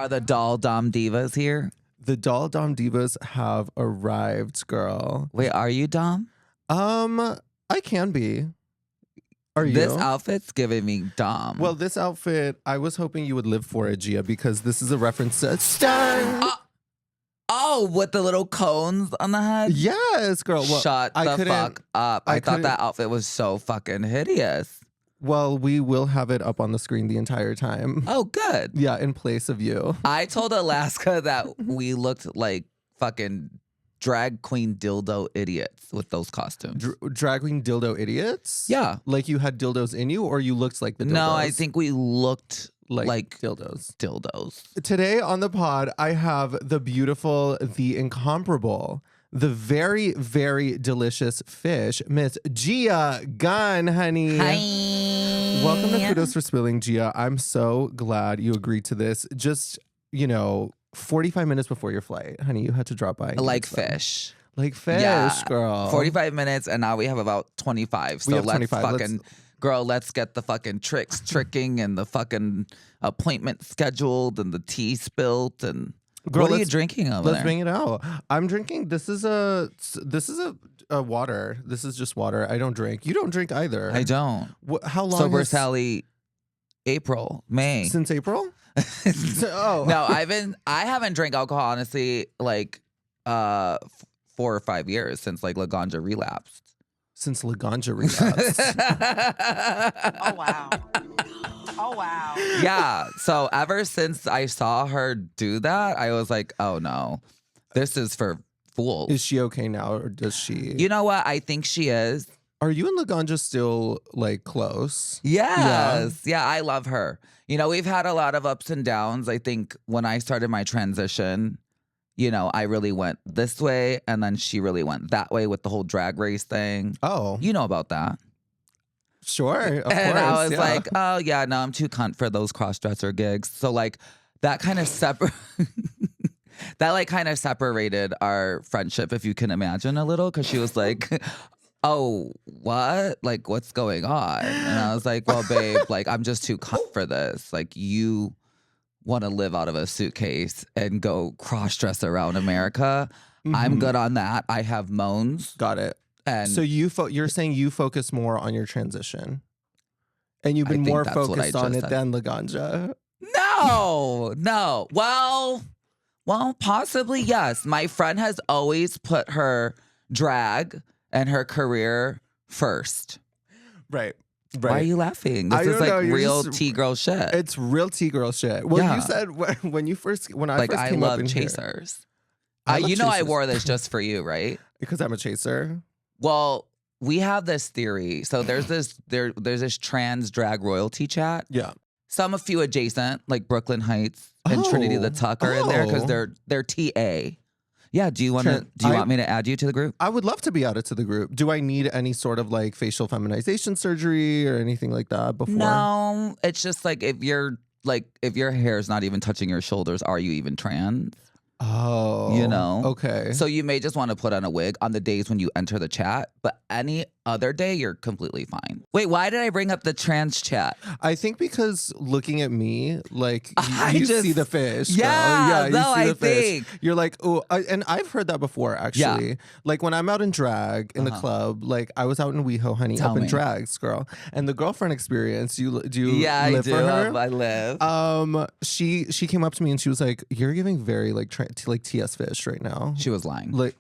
Are the doll dom divas here? The doll dom divas have arrived, girl. Wait, are you dom? I can be. Are you? This outfit's giving me dom. Well, this outfit, I was hoping you would live for it, Gia, because this is a reference to Star. Oh, with the little cones on the head? Yes, girl. Well, Shut the fuck up. I thought that outfit was so fucking hideous. Well, we will have it up on the screen the entire time. Oh, good. Yeah, in place of you. I told Alaska that we looked like fucking drag queen dildo idiots with those costumes. Drag queen dildo idiots? Yeah. Like you had dildos in you, or you looked like the dildos? No, I think we looked like dildos. Today on the pod, I have the beautiful, the incomparable, the very, very delicious fish, Miss Gia Gunn, honey. Hi. Welcome to Kudos for Spilling, Gia. I'm so glad you agreed to this. Just, 45 minutes before your flight, honey, you had to drop by. Like fish. Like fish, yeah. Girl. 45 minutes, and now we have about 25. So let's get the fucking tricking and the fucking appointment scheduled and the tea spilt and girl, what are you drinking over there? Let's bring it out. I'm drinking. This is a water. This is just water. I don't drink. You don't drink either. I don't. How long? Sober Sally. May. Since April? Oh no, I haven't drank alcohol honestly like 4 or 5 years since like Laganja relapsed. Since Laganja relapsed. Oh wow. Oh wow. Yeah. So ever since I saw her do that, I was like, oh no, this is for fools. Is she okay now, or does she? You know what? I think she is. Are you and Laganja still like close? Yes. Yeah, I love her. We've had a lot of ups and downs. I think when I started my transition, I really went this way, and then she really went that way with the whole drag race thing. Oh. You know about that. Sure, of course. And I was like, oh, yeah, no, I'm too cunt for those cross-dresser gigs. So, like, that kind of separated our friendship, if you can imagine a little, because she was like, oh, what? Like, what's going on? And I was like, well, babe, like, I'm just too cunt for this. Like, you want to live out of a suitcase and go cross-dress around America. Mm-hmm. I'm good on that. I have moans. Got it. And so you're saying you focus more on your transition, and you've been more focused on it than Laganja. No. Well, possibly yes. My friend has always put her drag and her career first. Right. Why are you laughing? This is like real T-girl shit. It's real T-girl shit. Well, yeah. You said when I first came I love up in chasers. Here, I wore this just for you, right? Because I'm a chaser. Well, we have this theory. So there's this trans drag royalty chat. Yeah. A few adjacent, like Brooklyn Heights and Trinity the Tuck are in there because they're TA. Yeah. Do you want me to add you to the group? I would love to be added to the group. Do I need any sort of like facial feminization surgery or anything like that before? No. It's just like if your hair is not even touching your shoulders, are you even trans? Oh. Okay. So you may just want to put on a wig on the days when you enter the chat, but any other day, you're completely fine. Wait, why did I bring up the trans chat? I think because looking at me, like, you see the fish. Yeah, I think. You're like, oh, and I've heard that before, actually. Yeah. Like, when I'm out in drag in the club, like, I was out in WeHo, honey, up in drags, girl. And the girlfriend experience, do you live for her? I live. She came up to me and she was like, you're giving very, like, like TS fish right now. She was lying. Like,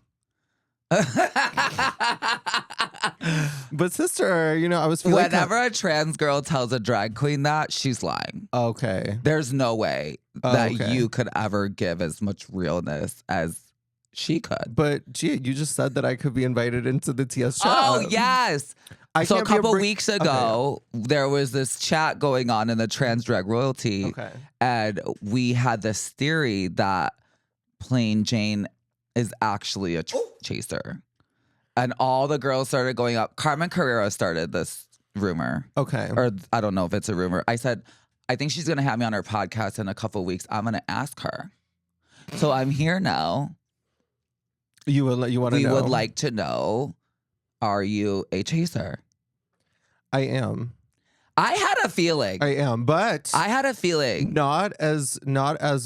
but sister, I was feeling whenever a trans girl tells a drag queen that, she's lying. Okay. There's no way that you could ever give as much realness as she could. But Gia, you just said that I could be invited into the TS chat. Oh, yes. So a couple weeks ago, there was this chat going on in the trans drag royalty. Okay. And we had this theory that Plain Jane is actually a chaser. And all the girls started going up. Carmen Carrera started this rumor. Okay. Or I don't know if it's a rumor. I said, I think she's going to have me on her podcast in a couple of weeks. I'm going to ask her. So I'm here now. You want to know? We would like to know, are you a chaser? I am. I had a feeling. I am, but I had a feeling. Not as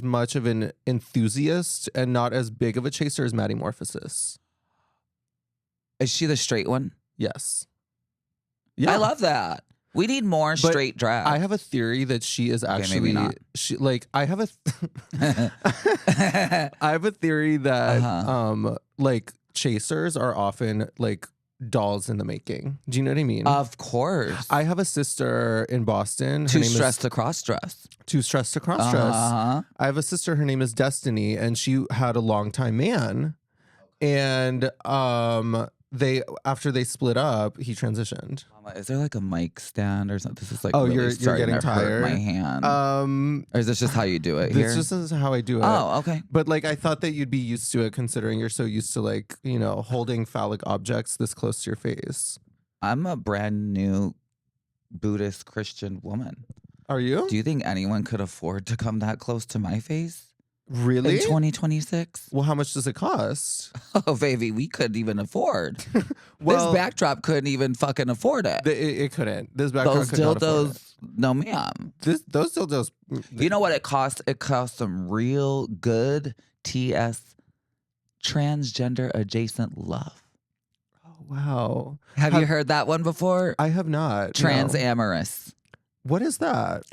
much of an enthusiast and not as big of a chaser as Maddie Morphosis. Is she the straight one? Yes. Yeah. I love that. We need more straight drag. I have a theory that she is actually maybe not. I have a theory that like chasers are often like dolls in the making. Do you know what I mean? Of course. I have a sister in Boston. Too stressed to cross dress. Too stressed to cross dress. I have a sister. Her name is Destiny, and she had a longtime man, and after they split up, he transitioned. Is there like a mic stand or something? This is like you're getting tired. My hand. Or is this just how you do it here? This is how I do it. Oh, okay. But like, I thought that you'd be used to it, considering you're so used to like, you know, holding phallic objects this close to your face. I'm a brand new Buddhist Christian woman. Are you? Do you think anyone could afford to come that close to my face? Really? In 2026? Well, how much does it cost? Oh, baby, we couldn't even afford. This backdrop couldn't even fucking afford it. It couldn't. This backdrop those could not afford dildos, no ma'am. Those dildos. You know what it costs? It costs some real good TS transgender adjacent love. Oh, wow. Have you heard that one before? I have not. Transamorous. What is that?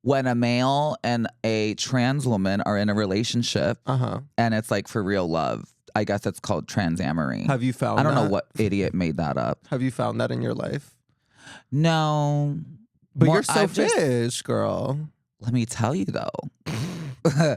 When a male and a trans woman are in a relationship and it's like for real love. I guess it's called transamory. Have you found that? I don't know what idiot made that up. Have you found that in your life? No. But you're so fish, girl. Let me tell you though.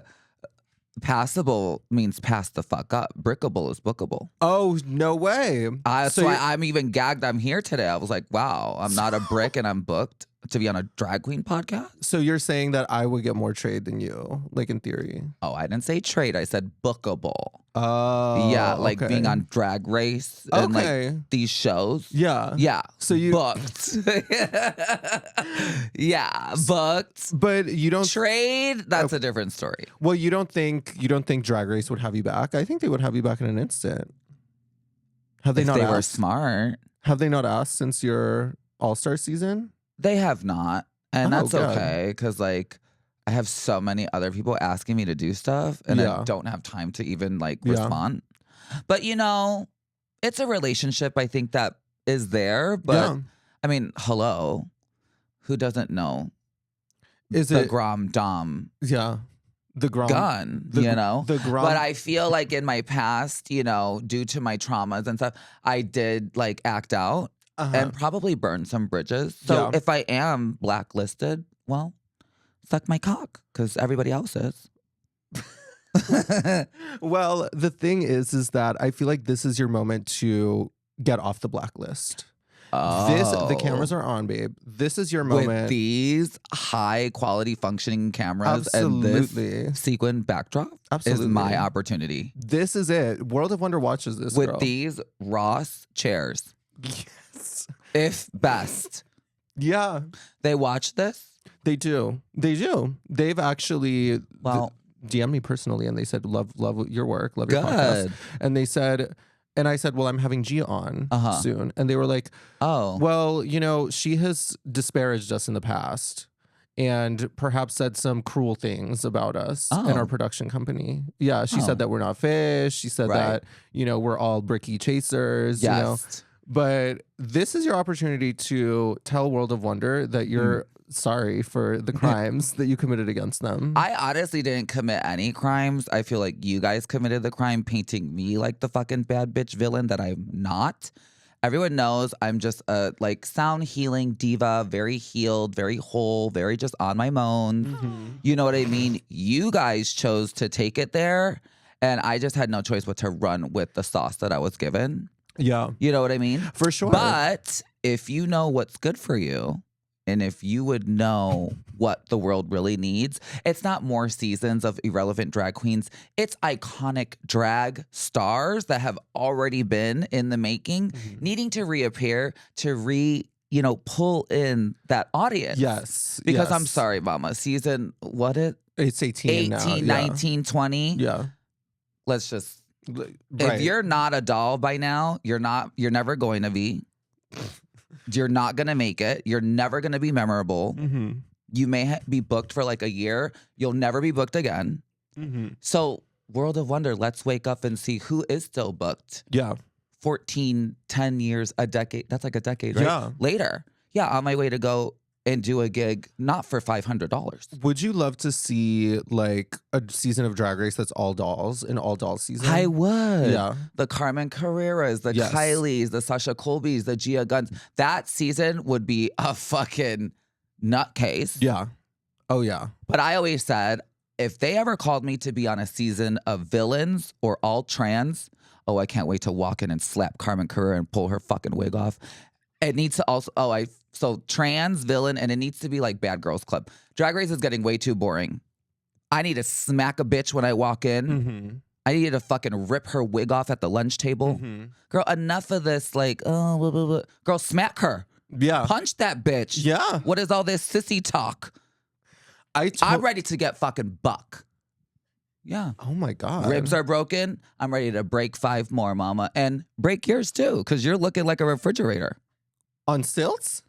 Passable means pass the fuck up. Brickable is bookable. Oh, no way. That's why I'm even gagged. I'm here today. I was like, wow, I'm not a brick and I'm booked to be on a drag queen podcast. So you're saying that I would get more trade than you, like in theory? Oh, I didn't say trade. I said bookable. Oh, yeah, like being on Drag Race and like these shows. Yeah, yeah. So you booked. Yeah, booked. But you don't trade. That's a different story. Well, you don't think Drag Race would have you back? I think they would have you back in an instant. Have they if not? They asked? were smart. Have they not asked since your All-Star season? They have not, and that's okay because like. I have so many other people asking me to do stuff and I don't have time to even like respond. But you know, it's a relationship I think that is there. But I mean, hello, who doesn't know? Is the it Grom Dom? Yeah. The Grom Gun, you know? The Grom. But I feel like in my past, you know, due to my traumas and stuff, I did like act out and probably burn some bridges. So if I am blacklisted, well, suck my cock because everybody else is. Well, the thing is that I feel like this is your moment to get off the blacklist. The cameras are on, babe. This is your moment. With these high quality functioning cameras and this sequin backdrop is my opportunity. This is it. World of Wonder watches this, with these Ross chairs. Yes. If best. Yeah. They watch this? They do. They do. They've actually DM'd me personally and they said, love your work, love your podcast. And they said, and I said, well, I'm having Gia on soon. And they were like, oh, well, you know, she has disparaged us in the past and perhaps said some cruel things about us and our production company. Yeah, she said that we're not fish. She said that, you know, we're all bricky chasers, you know. But this is your opportunity to tell World of Wonder that you're sorry for the crimes that you committed against them. I honestly didn't commit any crimes. I feel like you guys committed the crime painting me like the fucking bad bitch villain that I'm not. Everyone knows I'm just a like sound healing diva, very healed, very whole, very just on my moans. You know what I mean? You guys chose to take it there and I just had no choice but to run with the sauce that I was given. Yeah. You know what I mean? For sure. But if you know what's good for you, and if you would know what the world really needs, it's not more seasons of irrelevant drag queens. It's iconic drag stars that have already been in the making, needing to reappear to pull in that audience. Yes. Because I'm sorry, mama, season, it's 18 now. 19, 20. Yeah. Let's just, if you're not a doll by now, you're never going to be. You're not going to make it. You're never going to be memorable. You may be booked for like a year. You'll never be booked again. So World of Wonder, let's wake up and see who is still booked. Yeah. 14, 10 years, a decade. That's like a decade, right? Yeah. Later. Yeah, on my way to go and do a gig, not for $500. Would you love to see like a season of Drag Race that's all dolls, an all dolls season? I would. Yeah. The Carmen Carreras, the Kylies, the Sasha Colbys, the Gia Gunns. That season would be a fucking nutcase. Yeah. Oh, yeah. But I always said, if they ever called me to be on a season of villains or all trans, oh, I can't wait to walk in and slap Carmen Carrera and pull her fucking wig off. It needs to also, so trans, villain, and it needs to be like Bad Girls Club. Drag Race is getting way too boring. I need to smack a bitch when I walk in. I need to fucking rip her wig off at the lunch table. Girl, enough of this, like, oh, blah, blah, blah. Girl, smack her. Yeah. Punch that bitch. Yeah. What is all this sissy talk? I'm ready to get fucking buck. Yeah. Oh my God. Ribs are broken. I'm ready to break 5 more, mama. And break yours too, because you're looking like a refrigerator. On stilts?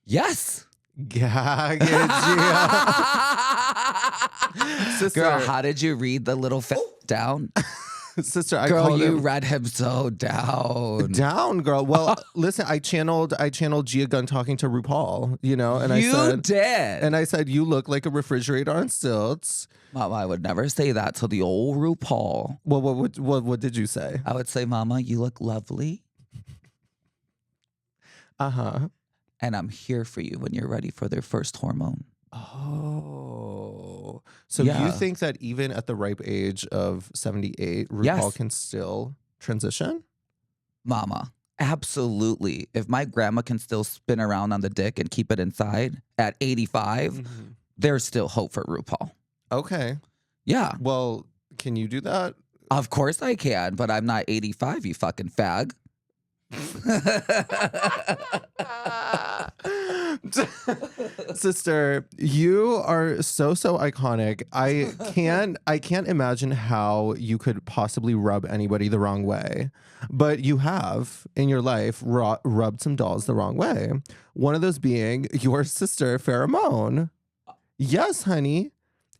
Yes. Gag it, Gia. Sister. Girl, how did you read the little down? Sister, I girl, called you him read him so down. Down, girl. Well, listen, I channeled Gia Gunn talking to RuPaul, you know, and you did. And I said, you look like a refrigerator on stilts. Mama, I would never say that to the old RuPaul. Well, what did you say? I would say, Mama, you look lovely. And I'm here for you when you're ready for their first hormone. Oh. So you think that even at the ripe age of 78, RuPaul can still transition? Mama, absolutely. If my grandma can still spin around on the dick and keep it inside at 85, there's still hope for RuPaul. Okay. Yeah. Well, can you do that? Of course I can, but I'm not 85, you fucking fag. Sister, you are so iconic. I can't imagine how you could possibly rub anybody the wrong way, but you have in your life rubbed some dolls the wrong way. One of those being your sister Pheromone. Yes, honey.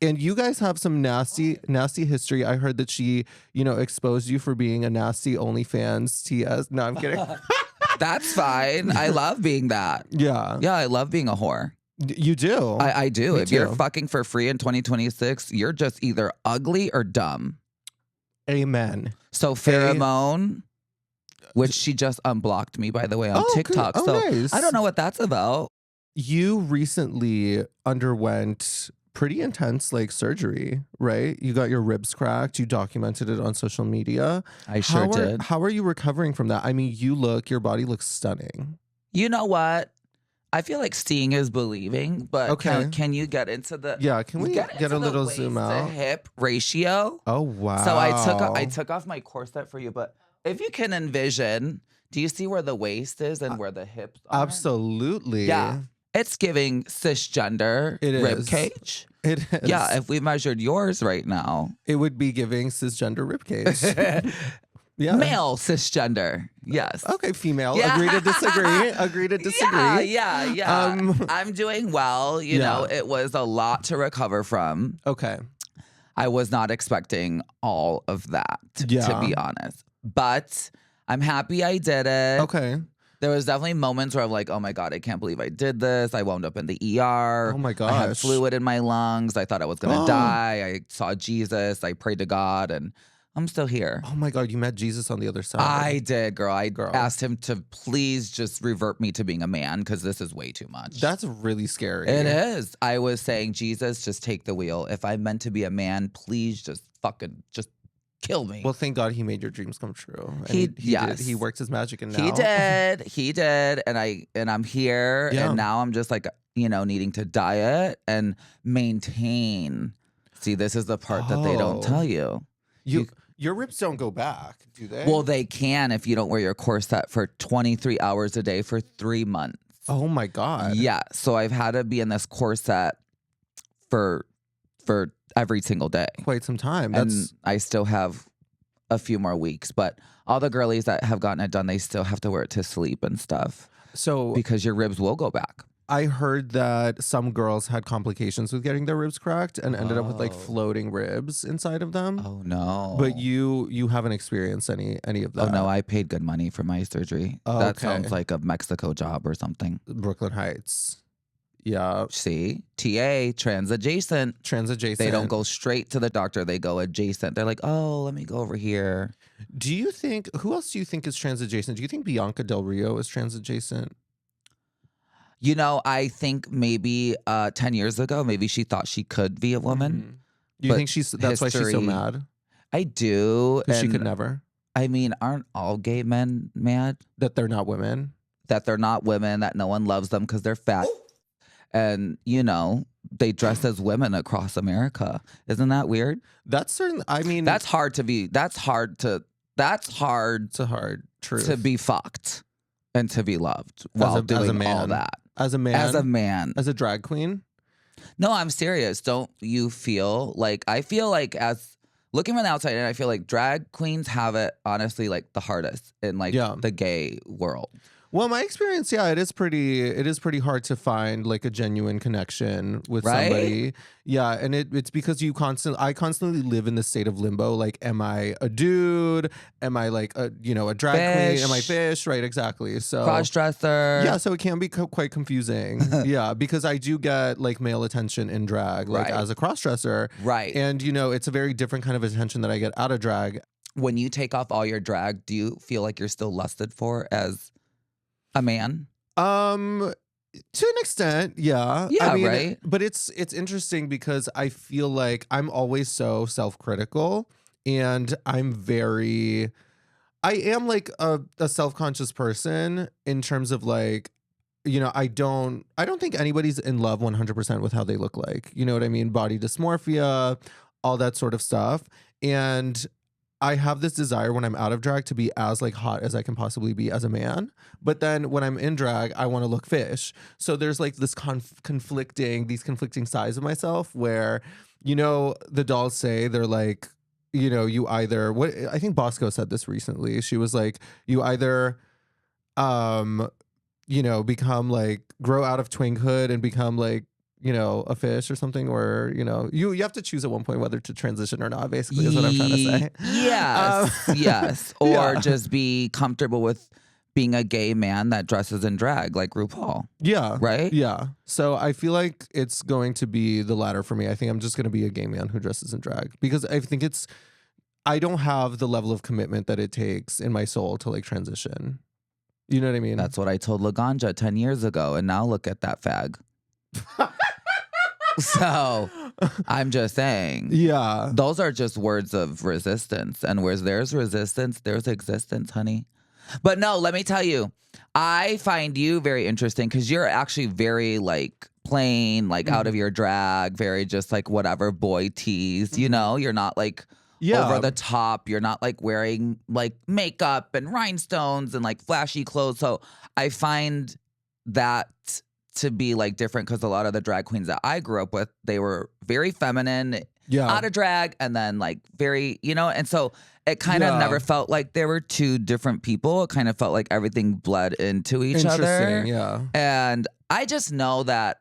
And you guys have some nasty history. I heard that she, exposed you for being a nasty OnlyFans TS. No, I'm kidding. That's fine. I love being that. Yeah. Yeah, I love being a whore. You do. I do. Me if too. You're fucking for free in 2026, you're just either ugly or dumb. Amen. So Pheromone, which she just unblocked me, by the way, on TikTok. Oh, so nice. I don't know what that's about. You recently underwent pretty intense surgery, right? You got your ribs cracked. You documented it on social media. I sure did. How are you recovering from that? I mean, your body looks stunning. You know what? I feel like seeing is believing, but can you get into the can we get a little zoom out? Hip ratio? Oh wow. So I took off my corset for you, but if you can envision, do you see where the waist is and where the hips are? Absolutely. Yeah. It's giving cisgender rib cage. It is. Yeah, if we measured yours right now, it would be giving cisgender rib cage. Yeah. Male cisgender. Yes. Okay, female. Yeah. Agree to disagree. Agree to disagree. Yeah. I'm doing well. You know, it was a lot to recover from. Okay. I was not expecting all of that, to be honest. But I'm happy I did it. Okay. There was definitely moments where I'm like, oh my God, I can't believe I did this. I wound up in the ER. Oh my gosh. I had fluid in my lungs. I thought I was going to die. I saw Jesus. I prayed to God and I'm still here. Oh my God, you met Jesus on the other side. I did, girl. I asked him to please just revert me to being a man because this is way too much. That's really scary. It is. I was saying, Jesus, just take the wheel. If I'm meant to be a man, please just kill me. Well, thank God he made your dreams come true. And he did. He worked his magic and now. He did. And I'm here. Yeah. And now I'm just needing to diet and maintain. See, this is the part that they don't tell you. Your ribs don't go back, do they? Well, they can if you don't wear your corset for 23 hours a day for 3 months. Oh my God. Yeah. So I've had to be in this corset for every single day. Quite some time. And I still have a few more weeks, but all the girlies that have gotten it done, they still have to wear it to sleep and stuff. So because your ribs will go back. I heard that some girls had complications with getting their ribs cracked and ended up with like floating ribs inside of them. Oh no. But you haven't experienced any of that. Oh no, I paid good money for my surgery. Oh, that okay. sounds like a Mexico job or something. Brooklyn Heights. Yeah. See? TA, trans adjacent. They don't go straight to the doctor. They go adjacent. They're like, oh, let me go over here. Who else do you think is trans adjacent? Do you think Bianca Del Rio is trans adjacent? You know, I think maybe 10 years ago, maybe she thought she could be a woman. Mm-hmm. Do you think that's why she's so mad? I do. Because she could never. I mean, aren't all gay men mad? That they're not women? That they're not women, that no one loves them because they're fat. And, you know, they dress as women across America. Isn't that weird? That's certain. I mean, that's hard to be fucked and to be loved while doing all that. As a man. As a drag queen? No, I'm serious. Don't you feel like, I feel like as looking from the outside, and I feel like drag queens have it honestly like the hardest in like the gay world. Well, my experience, it is pretty hard to find like a genuine connection with somebody. Yeah, and it's because I constantly live in the state of limbo. Like, am I a dude? Am I like a drag queen? Am I fish? Right, exactly. So cross-dresser. Yeah, so it can be quite confusing. Yeah, because I do get like male attention in drag, like as a cross-dresser. Right. And it's a very different kind of attention that I get out of drag. When you take off all your drag, do you feel like you're still lusted for as a man? To an extent, yeah. Yeah, I mean, right. But it's interesting because I feel like I'm always so self-critical, and I am like a self-conscious person in terms of like, I don't think anybody's in love 100% with how they look like. You know what I mean? Body dysmorphia, all that sort of stuff. And I have this desire when I'm out of drag to be as like hot as I can possibly be as a man. But then when I'm in drag, I want to look fish. So there's like this conflicting sides of myself where, the dolls say they're like, you either, what I think Bosco said this recently. She was like, you either, become like, grow out of twinkhood and become like, a fish or something, or you have to choose at one point whether to transition or not, basically, is what I'm trying to say. Yes. Yes. Or just be comfortable with being a gay man that dresses in drag like RuPaul. Yeah. Right? Yeah. So I feel like it's going to be the latter for me. I think I'm just going to be a gay man who dresses in drag, because I think I don't have the level of commitment that it takes in my soul to like transition. You know what I mean? That's what I told Laganja 10 years ago, and now look at that fag. So I'm just saying, those are just words of resistance, and where there's resistance, there's existence, honey. But no, let me tell you, I find you very interesting because you're actually very like plain, like out of your drag, very just like whatever boy tease, you're not like over the top. You're not like wearing like makeup and rhinestones and like flashy clothes. So I find that to be like different, because a lot of the drag queens that I grew up with, they were very feminine, out of drag, and then like very, and so it kind of never felt like there were two different people. It kind of felt like everything bled into each other. Yeah. And I just know that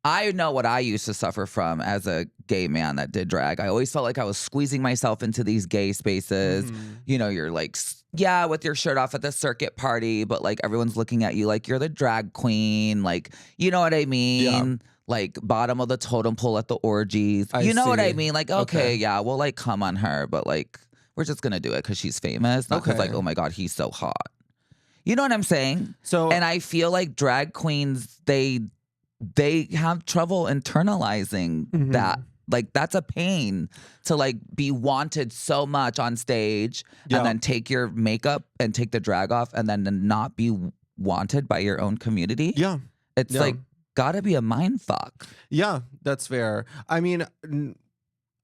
I know what I used to suffer from as a gay man that did drag. I always felt like I was squeezing myself into these gay spaces. You're like, with your shirt off at the circuit party, but like everyone's looking at you like you're the drag queen. Like, you know what I mean? Yeah. Like bottom of the totem pole at the orgies. You know what I mean? Like, okay, we'll like come on her, but like we're just going to do it because she's famous. Not because like, oh my God, he's so hot. You know what I'm saying? So, and I feel like drag queens, they have trouble internalizing that. Like, that's a pain to like be wanted so much on stage and then take your makeup and take the drag off and then to not be wanted by your own community. Yeah. It's like gotta be a mind fuck. Yeah, that's fair. I mean,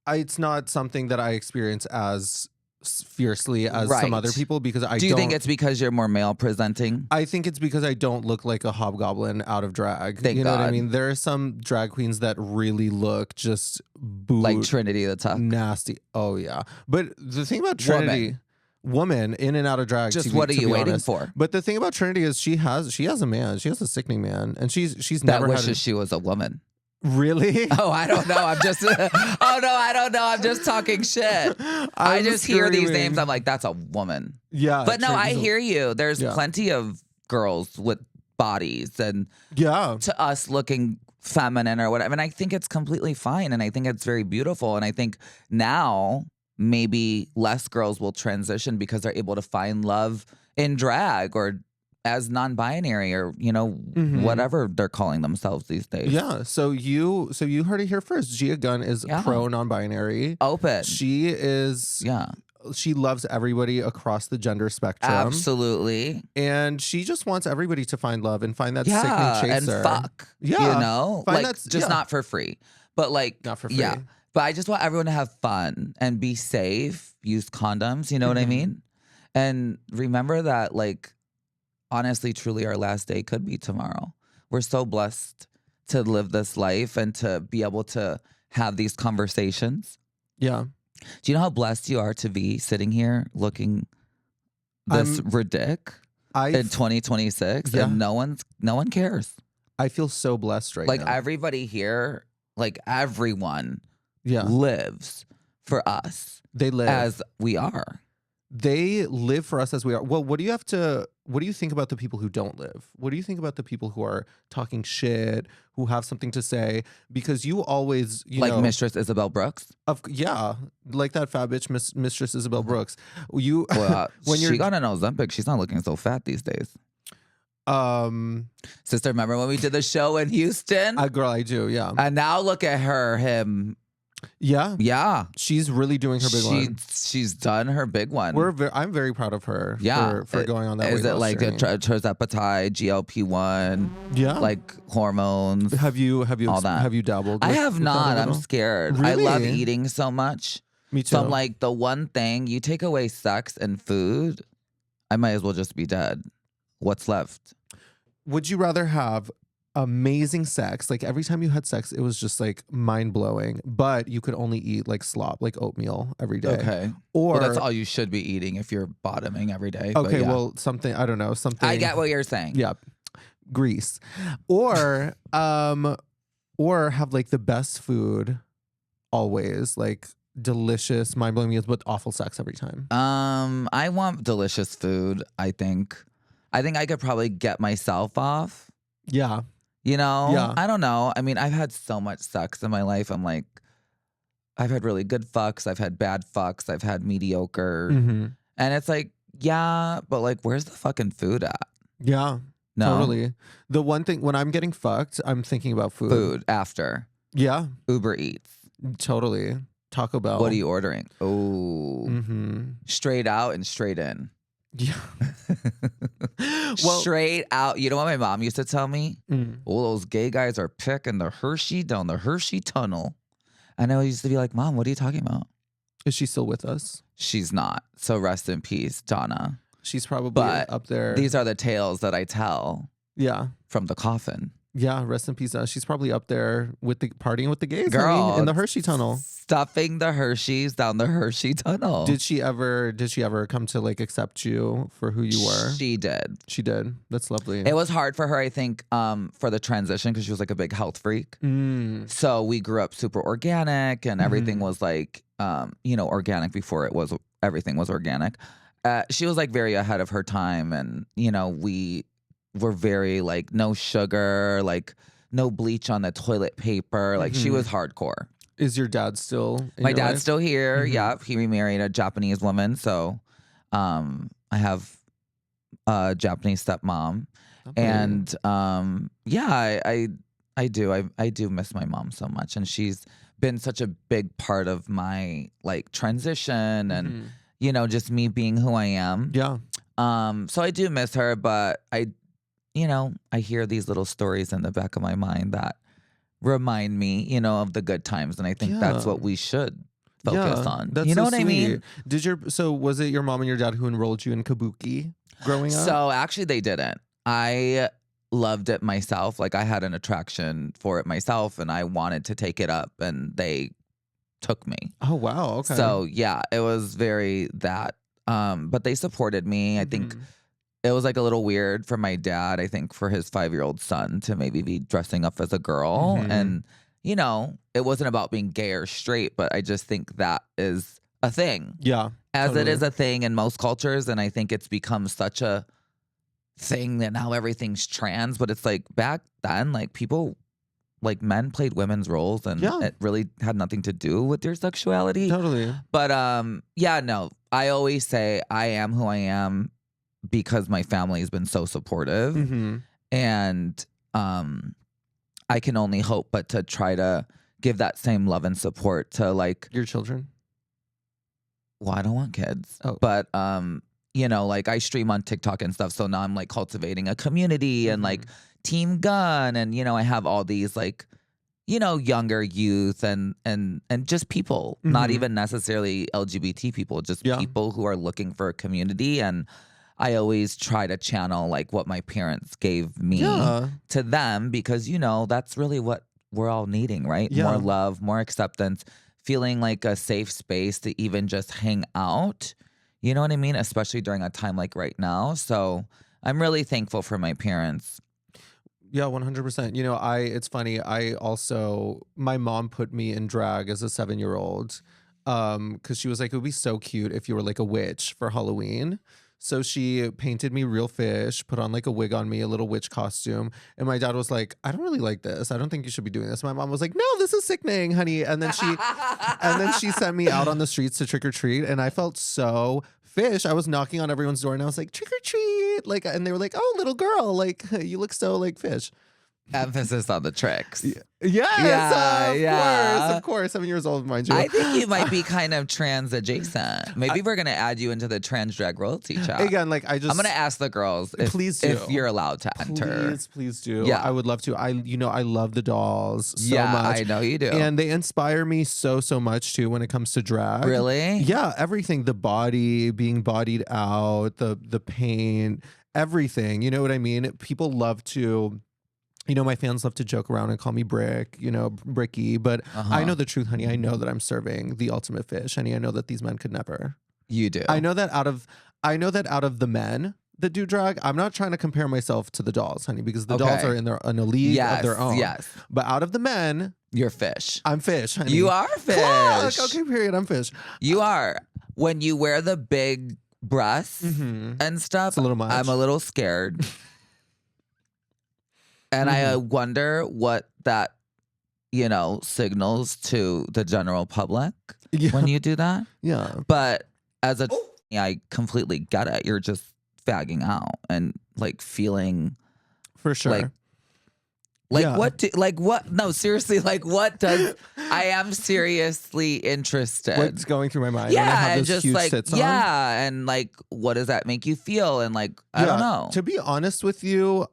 it's not something that I experience as fiercely as some other people, because I don't. Do you think it's because you're more male presenting? I think it's because I don't look like a hobgoblin out of drag. Thank you know God. what I mean? There are some drag queens that really look just like Trinity the Tuck. Nasty. Oh yeah. But the thing about Trinity, woman in and out of drag. Just what are you waiting for? But the thing about Trinity is she has a man. She has a sickening man, and she's that never wishes she was a woman. Really? Oh, I don't know. I'm just. Oh no, I don't know. I'm just talking shit. I just hear these names. I'm like, that's a woman. Yeah. But no, I hear you. There's plenty of girls with bodies and to us looking feminine or whatever. And I think it's completely fine. And I think it's very beautiful. And I think now maybe less girls will transition because they're able to find love in drag or as non-binary or, you know, whatever they're calling themselves these days. Yeah. So you heard it here first. Gia Gunn is pro non-binary. Open. She is. Yeah. She loves everybody across the gender spectrum. Absolutely. And she just wants everybody to find love and find that sickening chaser. And fuck. Yeah. You know? Find like, just not for free. But like. Not for free. Yeah. But I just want everyone to have fun and be safe. Use condoms. You know what I mean? And remember that, like, honestly, truly, our last day could be tomorrow. We're so blessed to live this life and to be able to have these conversations. Yeah. Do you know how blessed you are to be sitting here looking this ridic in 2026 and no one cares? I feel so blessed right now. Like everybody here, like everyone lives for us. They live as we are. They live for us as we are. Well, what do you think about the people who don't live? What do you think about the people who are talking shit, who have something to say? Because you always, you know, Mistress Isabel Brooks? Like that fat bitch, Mistress Isabel Brooks. When she got an Ozempic, she's not looking so fat these days. Sister, remember when we did the show in Houston? Girl, I do, yeah. And now look at him. Yeah. Yeah. She's really doing her big one. She's done her big one. I'm very proud of her for going on that weight loss journey. Is it like a tirzepatide, GLP-1? Yeah. Like hormones? Have you all that? Have you dabbled? I have not. I'm scared. Really? I love eating so much. Me too. So I'm like, the one thing, you take away sex and food, I might as well just be dead. What's left? Would you rather have amazing sex, like every time you had sex it was just like mind-blowing, but you could only eat like slop, like oatmeal every day? Okay. Or that's all you should be eating if you're bottoming every day. Okay, well, something, I don't know, something. I get what you're saying. Yeah. Grease. Or have like the best food always, like delicious, mind-blowing meals, but awful sex every time. I want delicious food. I think I could probably get myself off. Yeah. You know? Yeah. I don't know. I mean, I've had so much sex in my life. I'm like, I've had really good fucks. I've had bad fucks. I've had mediocre. And it's like, yeah, but like, where's the fucking food at? Yeah. No. Totally. The one thing, when I'm getting fucked, I'm thinking about food. Food after. Yeah. Uber Eats. Totally. Taco Bell. What are you ordering? Oh. Straight out and straight in. Yeah. Well, straight out. You know what my mom used to tell me? Oh, those gay guys are picking the Hershey down the Hershey tunnel. And I used to be like, Mom, what are you talking about? Is she still with us? She's not. So rest in peace, Donna. She's probably up there. These are the tales that I tell. Yeah. From the coffin. Yeah, rest in peace. She's probably up there with partying with the gays, girl, in the Hershey tunnel, stuffing the Hershey's down the Hershey tunnel. Did she ever come to like accept you for who you were? She did. She did. That's lovely. It was hard for her, I think, for the transition because she was like a big health freak. So we grew up super organic, and everything was like, organic before everything was organic. She was like very ahead of her time, and we were very like no sugar, like no bleach on the toilet paper. Like she was hardcore. Is your dad still in My your dad's life? still here. Yeah, he remarried a Japanese woman, so I have a Japanese stepmom. And I do miss my mom so much, and she's been such a big part of my like transition and just me being who I am. Yeah. So I do miss her, but I hear these little stories in the back of my mind that remind me, of the good times, and I think that's what we should focus on. You know what I mean? So was it your mom and your dad who enrolled you in kabuki growing up? So actually they didn't. I loved it myself. Like I had an attraction for it myself, and I wanted to take it up, and they took me. Oh wow, okay. So yeah, it was very that. but they supported me. I think it was like a little weird for my dad, I think, for his 5-year-old son to maybe be dressing up as a girl. And, you know, it wasn't about being gay or straight, but I just think that is a thing. Yeah. As totally. It is a thing in most cultures. And I think it's become such a thing that now everything's trans. But it's like back then, like people, like men played women's roles and it really had nothing to do with their sexuality. Totally. But yeah, no, I always say I am who I am because my family has been so supportive. And I can only hope but to try to give that same love and support to like your children. Well, I don't want kids. But you know, like I stream on TikTok and stuff, so now I'm like cultivating a community and like Team Gun, and you know, I have all these like, you know, younger youth and just people, not even necessarily LGBT people, just people who are looking for a community. And I always try to channel like what my parents gave me to them, because you know, that's really what we're all needing, right? More love, more acceptance, feeling like a safe space to even just hang out. You know what I mean? Especially during a time like right now. So I'm really thankful for my parents. Yeah, 100%. You know, it's funny. My mom put me in drag as a 7-year-old because she was like, it would be so cute if you were like a witch for Halloween. So she painted me real fish, put on like a wig on me, a little witch costume. And my dad was like, I don't really like this. I don't think you should be doing this. My mom was like, no, this is sickening, honey. And then she sent me out on the streets to trick or treat. And I felt so fish. I was knocking on everyone's door and I was like, trick or treat. Like, and they were like, oh, little girl, like you look so like fish. Emphasis on the tricks. Yes, of course. 7 years old, mind you. I think you might be kind of trans adjacent. Maybe we're gonna add you into the trans drag royalty chat. Again, like I'm gonna ask the girls if you're allowed to enter. Please do. Yeah, I would love to. I love the dolls so much. I know you do. And they inspire me so much too when it comes to drag. Really? Yeah, everything. The body, being bodied out, the pain, everything. You know what I mean? People love to. You know, my fans love to joke around and call me Brick, you know, Bricky. But I know the truth, honey. I know that I'm serving the ultimate fish, honey. I know that these men could never. You do. I know that out of the men that do drag, I'm not trying to compare myself to the dolls, honey, because the dolls are in a league of their own. Yes. But out of the men, you're fish. I'm fish, honey. You are fish. Okay, period. I'm fish. You are. When you wear the big breasts and stuff, it's a little much. I'm a little scared. And I wonder what that, you know, signals to the general public when you do that. Yeah. But as I completely get it. You're just fagging out and like feeling for sure. What? No, seriously. Like, what does? I am seriously interested. What's going through my mind? Yeah, when I have and those just huge like, tits on? and like, what does that make you feel? And like, I don't know. To be honest with you,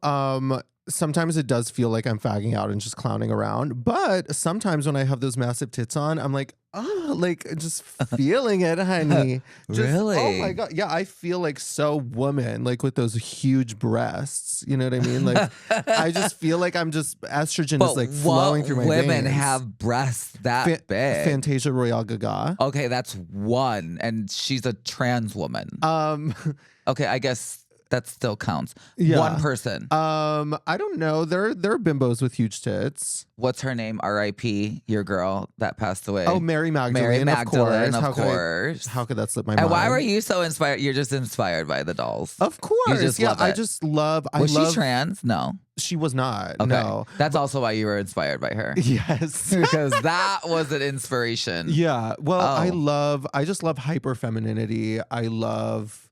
sometimes it does feel like I'm fagging out and just clowning around. But sometimes when I have those massive tits on, I'm like, oh, like just feeling it, honey. Really? Oh my God. Yeah, I feel like so woman, like with those huge breasts. You know what I mean? Like, I just feel like I'm just, estrogen is like flowing through my veins. Women have breasts that big. Fantasia Royale Gaga. Okay, that's one. And she's a trans woman. Okay, I guess that still counts. Yeah. One person. I don't know. There are bimbos with huge tits. What's her name? R.I.P. Your girl that passed away. Oh, Mary Magdalene. Mary Magdalene, of course. How could that slip my mind? And why were you so inspired? You're just inspired by the dolls. Of course. You just love it. I just love. Was she trans? No. She was not. Okay. No. That's also why you were inspired by her. Yes. Because that was an inspiration. Yeah. Well, I just love hyper femininity. I love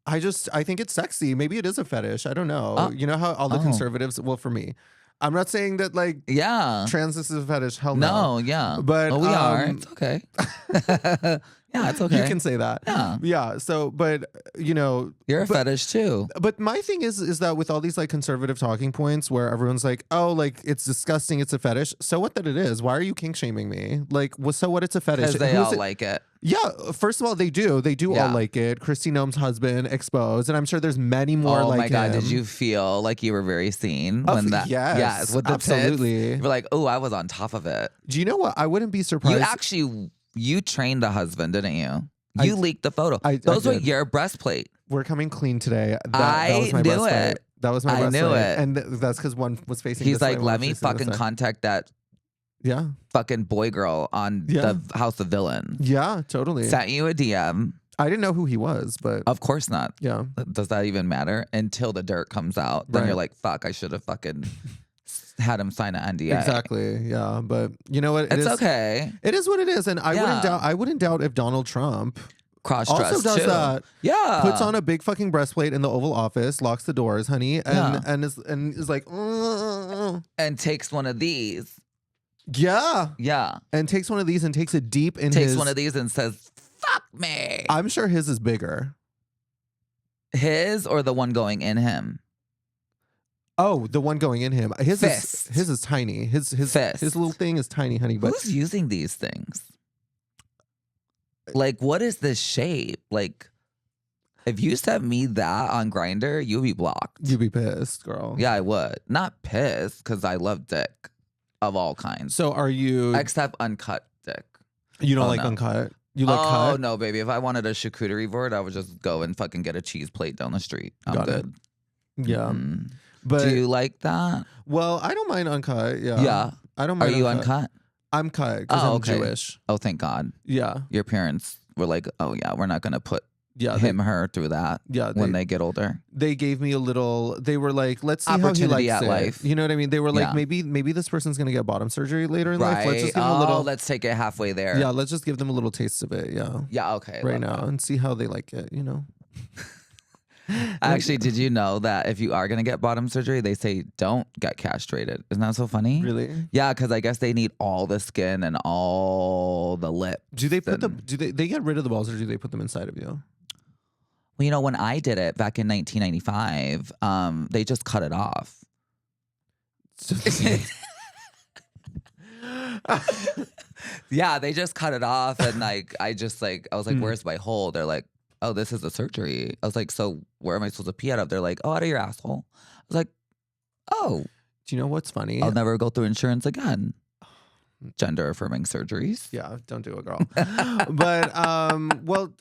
I think it's sexy. Maybe it is a fetish. I don't know. You know how all the conservatives, well, for me, I'm not saying that like trans is a fetish. Hell no. No, yeah. But we are. It's okay. Yeah, it's okay. You can say that. Yeah. Yeah. So, but you know, you're a fetish too. But my thing is that with all these like conservative talking points where everyone's like, oh, like it's disgusting, it's a fetish. So what that it is? Why are you kink shaming me? Like, so what? It's a fetish. Because they all like it. Yeah. First of all, they do. They do all like it. Christy Noem's husband exposed, and I'm sure there's many more. Oh my God! Did you feel like you were very seen when that? Yes. With the absolutely. Tits? You were like, oh, I was on top of it. Do you know what? I wouldn't be surprised. You trained the husband, didn't you? You leaked the photo. Those were your breastplate. We're coming clean today. That was my breastplate. That was my breastplate. I knew it. And that's because one was facing He's this way. He's like, let me fucking contact that fucking boy girl on the House of Villains. Yeah, totally. Sent you a DM. I didn't know who he was, but... Of course not. Yeah. Does that even matter? Until the dirt comes out. Then you're like, fuck, I should have fucking had him sign an NDA. Exactly, yeah. But you know what? It's okay. It is what it is. And I wouldn't doubt if Donald Trump... also does that. Yeah. Puts on a big fucking breastplate in the Oval Office, locks the doors, honey, and is like... And takes one of these. Yeah. Yeah. And takes one of these and takes it deep in Takes one of these and says... Fuck me. I'm sure his is bigger. His or the one going in him? Oh, the one going in him. His is tiny. His little thing is tiny, honey. But who's using these things? Like, what is this shape? Like, if you sent me that on Grindr, you'd be blocked. You'd be pissed, girl. Yeah, I would. Not pissed, because I love dick of all kinds. So are you... Except uncut dick. You don't like uncut? You like cut? Oh, no, baby. If I wanted a charcuterie board, I would just go and fucking get a cheese plate down the street. I'm good. Yeah. But do you like that? Well, I don't mind uncut. Yeah. Yeah. I don't mind. Are you uncut? I'm cut because I'm Jewish. Oh, thank God. Yeah. Your parents were like, oh, yeah, we're not going to put her through that when they get older. They gave me a little, they were like, let's see how he likes at it. Life. You know what I mean? They were like, maybe this person's going to get bottom surgery later in life. Let's just give them a little. Let's take it halfway there. Yeah, let's just give them a little taste of it. Yeah. Yeah, okay. Right now and see how they like it, you know? Actually, did you know that if you are going to get bottom surgery, they say don't get castrated? Isn't that so funny? Really? Yeah, because I guess they need all the skin and all the lips. Do they put they get rid of the balls or do they put them inside of you? Well, you know, when I did it back in 1995, they just cut it off. Yeah, they just cut it off. And like, I was like, where's my hole? They're like, oh, this is a surgery. I was like, so where am I supposed to pee out of? They're like, oh, out of your asshole. I was like, oh. Do you know what's funny? I'll never go through insurance again. Gender affirming surgeries. Yeah, don't do it, girl. But, well...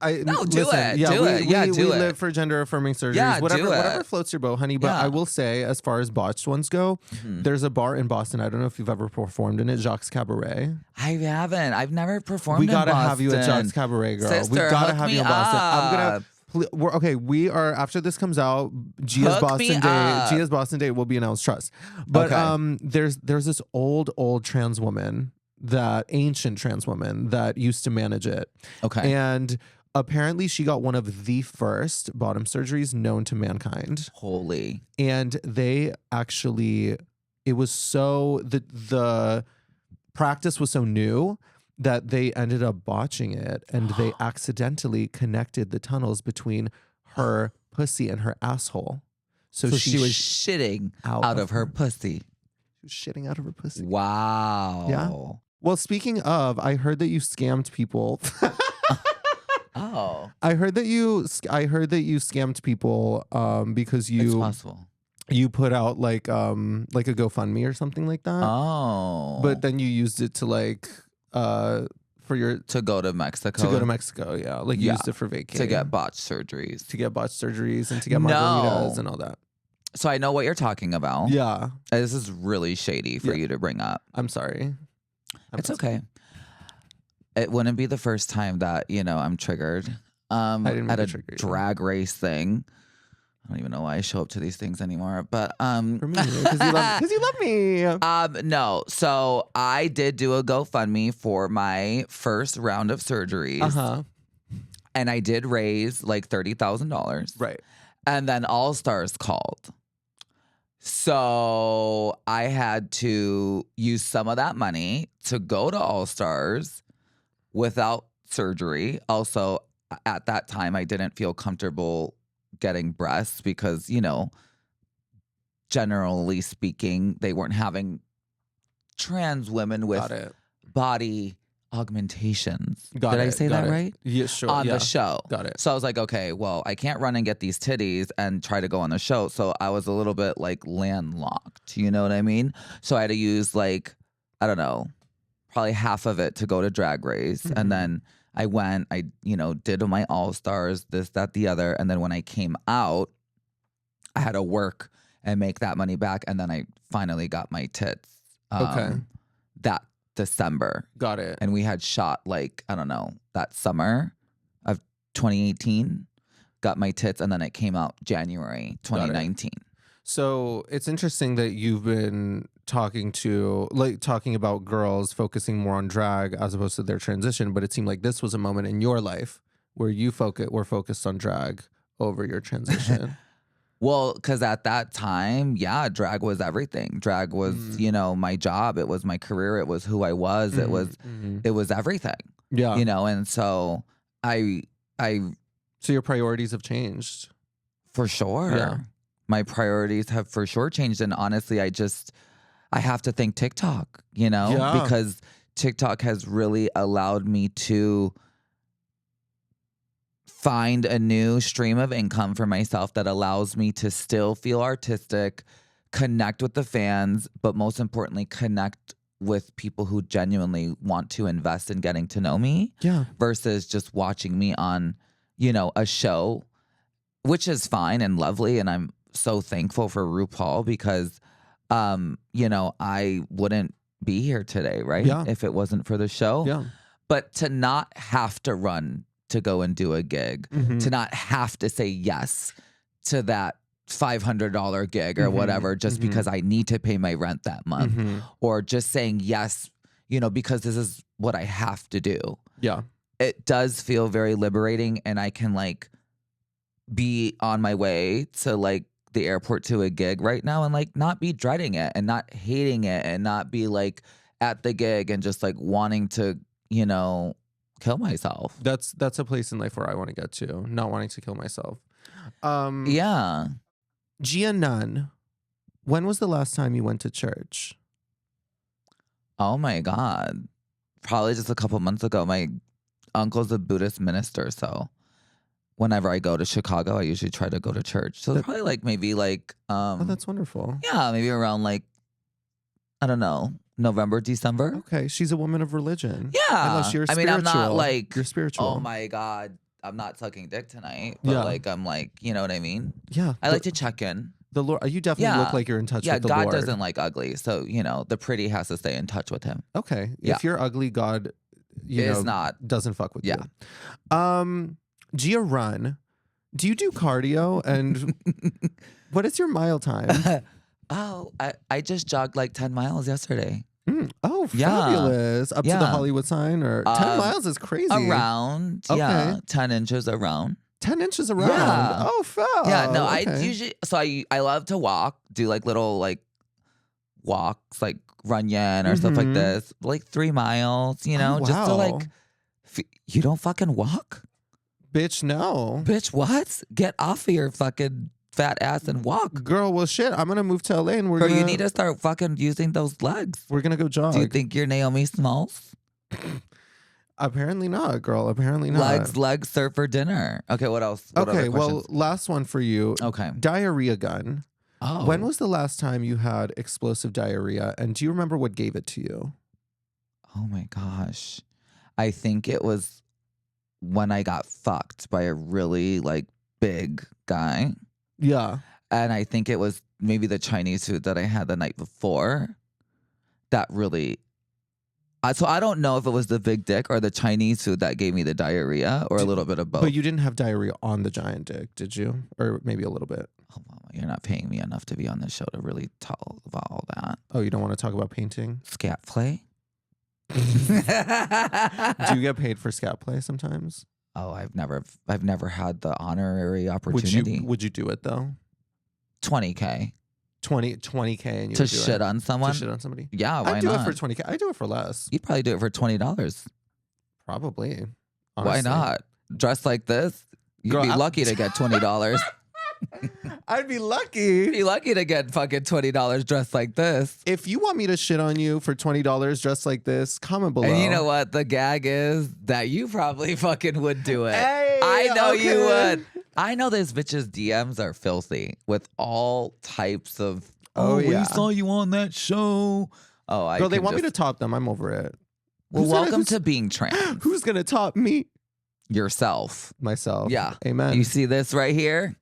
do it. We live for gender affirming surgeries. Yeah, whatever floats your boat, honey. But I will say, as far as botched ones go, there's a bar in Boston. I don't know if you've ever performed in it, Jacques Cabaret. I haven't. I've never performed in Boston. We gotta have you at Jacques Cabaret, girl. Sister, we gotta have you in Boston. up. We are after this comes out. Gia's Boston Day will be announced. Trust. But there's this old trans woman, ancient trans woman that used to manage it. Okay, and apparently she got one of the first bottom surgeries known to mankind. Holy. And they actually, it was so, the practice was so new that they ended up botching it and they accidentally connected the tunnels between her pussy and her asshole. So she was shitting out of her pussy. She was shitting out of her pussy. Wow. Yeah. Well, speaking of, I heard that you scammed people. Oh, I heard that you scammed people because it's possible. You put out like a GoFundMe or something like that. Oh, but then you used it to to go to Mexico. To go to Mexico, yeah. Like you used it for vacation. To get botched surgeries. To get botched surgeries and to get margaritas and all that. So I know what you're talking about. Yeah. This is really shady for you to bring up. I'm sorry. It's okay. It wouldn't be the first time that, I'm triggered at a drag race thing. I don't even know why I show up to these things anymore. But for me, because you love me. No. So I did do a GoFundMe for my first round of surgeries. Uh-huh. And I did raise like $30,000. Right. And then All Stars called. So I had to use some of that money to go to All Stars without surgery. Also, at that time, I didn't feel comfortable getting breasts because, generally speaking, they weren't having trans women with body augmentations. Did I say that right? Yeah, sure. On the show. Got it. So I was like, okay, well, I can't run and get these titties and try to go on the show. So I was a little bit like landlocked. You know what I mean? So I had to use I don't know, probably half of it to go to Drag Race. And then I went, I, did my All-Stars, this, that, the other. And then when I came out, I had to work and make that money back. And then I finally got my tits. That December. Got it. And we had shot like, I don't know, that summer of 2018. Got my tits, and then it came out January 2019. So it's interesting that you've been talking about girls focusing more on drag as opposed to their transition, but it seemed like this was a moment in your life where you were focused on drag over your transition. Well, because at that time, drag was everything. Drag was, my job. It was my career. It was who I was. It was everything. Yeah. And so So your priorities have changed. For sure. Yeah. My priorities have for sure changed. And honestly, I have to thank TikTok, because TikTok has really allowed me to find a new stream of income for myself that allows me to still feel artistic, connect with the fans, but most importantly, connect with people who genuinely want to invest in getting to know me versus just watching me on, a show, which is fine and lovely. And I'm so thankful for RuPaul because, I wouldn't be here today, right? Yeah. If it wasn't for the show. Yeah. But to not have to run to go and do a gig, to not have to say yes to that $500 gig or whatever, just because I need to pay my rent that month, or just saying yes, because this is what I have to do. Yeah. It does feel very liberating, and I can be on my way to the airport to a gig right now and not be dreading it and not hating it and not be at the gig and just wanting to, kill myself. That's a place in life where I want to get to, not wanting to kill myself. Yeah. Gia Gunn, when was the last time you went to church? Oh my God. Probably just a couple months ago. My uncle's a Buddhist minister, so whenever I go to Chicago, I usually try to go to church. So it's probably maybe oh, that's wonderful. Yeah, maybe around I don't know, November, December. Okay, she's a woman of religion. Yeah. Unless you're spiritual. I'm not you're spiritual. Oh my God, I'm not sucking dick tonight. But I'm you know what I mean? Yeah. I like to check in. The Lord, you definitely look like you're in touch with the God Lord. doesn't like ugly. So, the pretty has to stay in touch with him. Okay. Yeah. If you're ugly, God, doesn't fuck with you. Gia Run, do you do cardio? And what is your mile time? I just jogged 10 miles yesterday. Oh, fabulous. Up to the Hollywood sign? Or 10 miles is crazy. Around. Okay. Yeah. 10 inches around. 10 inches around. Yeah. Oh, fab. Yeah, no, I usually, so I love to walk, do little walks, run yin or stuff like this. 3 miles, just to you don't fucking walk? Bitch, no. Bitch, what? Get off of your fucking fat ass and walk. Girl, well shit, I'm gonna move to LA and you need to start fucking using those legs. We're gonna go jog. Do you think you're Naomi Smalls? Apparently not, girl. Apparently not. Legs serve for dinner. Okay, what else? Okay, well, last one for you. Okay. Diarrhea gun. Oh. When was the last time you had explosive diarrhea? And do you remember what gave it to you? Oh my gosh. I think it was when I got fucked by a really big guy. Yeah. And I think it was maybe the Chinese food that I had the night before that really... So I don't know if it was the big dick or the Chinese food that gave me the diarrhea or a little bit of both. But you didn't have diarrhea on the giant dick, did you? Or maybe a little bit? Oh, mama, you're not paying me enough to be on this show to really talk about all that. Oh, you don't want to talk about painting? Scat play? Do you get paid for scat play sometimes? Oh, I've never had the honorary opportunity. Would you do it though? $20K. 20K and you to would do shit it? on someone? To shit on somebody? Yeah, why I'd do not? it for 20K. I'd do it for less. You'd probably do it for $20. Probably. Honestly. Why not? Dressed like this? You'd be lucky to get $20. I'd be lucky. Be lucky to get fucking $20 dressed like this. If you want me to shit on you for $20 dressed like this, comment below. And you know what? The gag is that you probably fucking would do it. Hey, I know you would. I know this bitch's DMs are filthy with all types of, yeah. We saw you on that show. Oh, Girl, they want me to top them. I'm over it. Well, welcome to being trans. Who's gonna top me? Yourself. Myself. Yeah. Amen. You see this right here?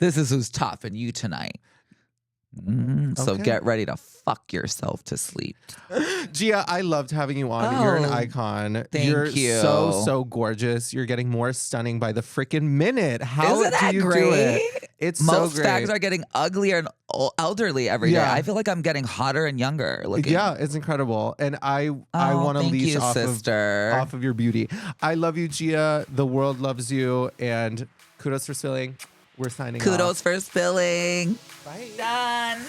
This is who's topping you tonight. So get ready to fuck yourself to sleep. Gia, I loved having you on. You're an icon. You're you. So gorgeous. You're getting more stunning by the freaking minute. How do you do it? It's Most so great. fags are getting uglier and elderly every day. I feel like I'm getting hotter and younger looking. Yeah, it's incredible. And I want to leash off of your beauty. I love you, Gia. The world loves you. And kudos for spilling. We're signing off. Kudos for spilling. Bye. Done.